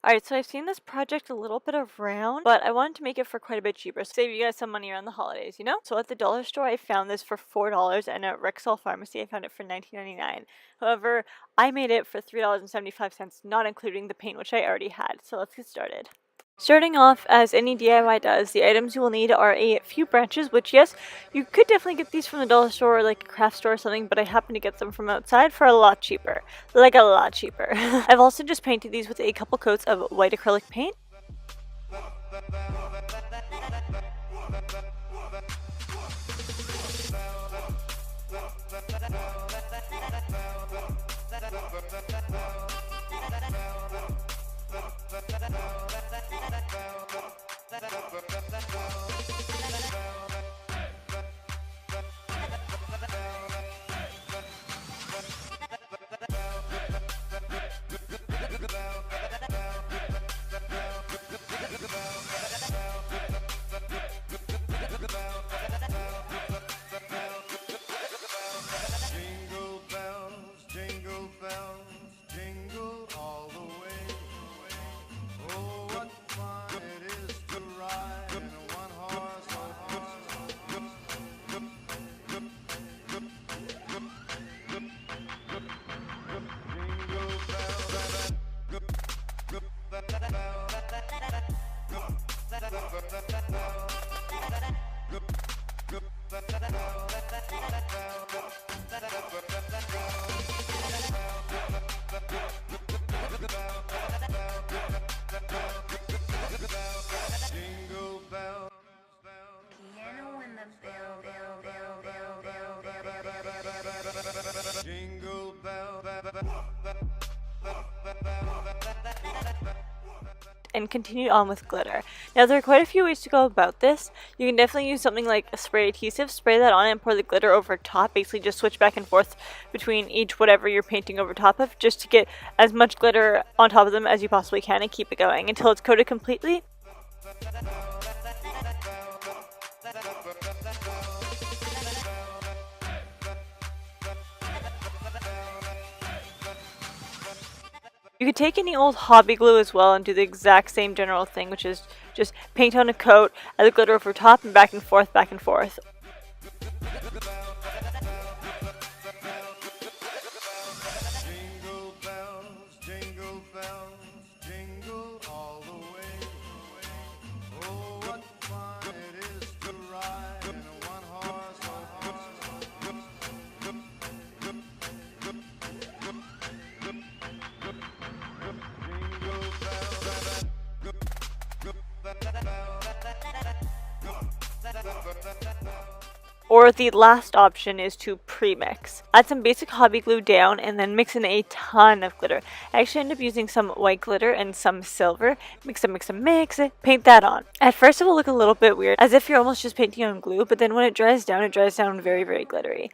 Alright, so I've seen this project a little bit around, but I wanted to make it for quite a bit cheaper, so save you guys some money around the holidays, you know? So at the dollar store, I found this for $4, and at Rexall Pharmacy, I found it for $19.99. However, I made it for $3.75, not including the paint, which I already had. So let's get started. Starting off, as any DIY does, the items you will need are a few branches, which yes, you could definitely get these from the dollar store or like a craft store or something, but I happen to get them from outside for a lot cheaper. Like a lot cheaper. I've also just painted these with a couple coats of white acrylic paint. And continue on with glitter. Now there are quite a few ways to go about this. You can definitely use something like a spray adhesive, spray that on and pour the glitter over top, basically just switch back and forth between each whatever you're painting over top of, just to get as much glitter on top of them as you possibly can and keep it going until it's coated completely. You could take any old hobby glue as well and do the exact same general thing, which is just paint on a coat, add the glitter over top, and back and forth, back and forth. Or the last option is to pre-mix. Add some basic hobby glue down and then mix in a ton of glitter. I actually end up using some white glitter and some silver. Mix it, paint that on. At first it will look a little bit weird, as if you're almost just painting on glue, but then when it dries down very, very glittery.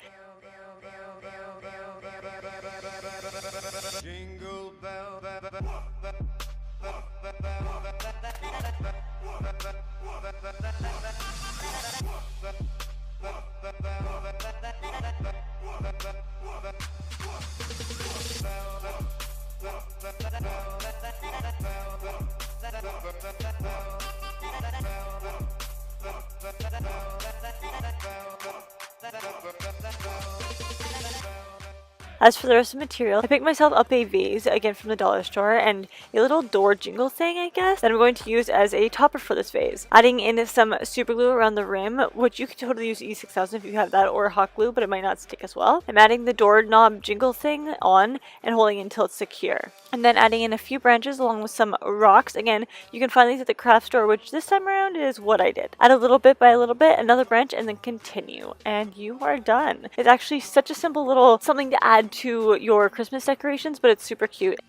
As for the rest of the material, I picked myself up a vase, again from the dollar store, and a little door jingle thing, I guess, that I'm going to use as a topper for this vase. Adding in some super glue around the rim, which you can totally use E6000 if you have that, or hot glue, but it might not stick as well. I'm adding the doorknob jingle thing on and holding it until it's secure. And then adding in a few branches along with some rocks. Again, you can find these at the craft store, which this time around is what I did. Add a little bit by a little bit, another branch, and then continue. And you are done. It's actually such a simple little something to add to your Christmas decorations, but it's super cute.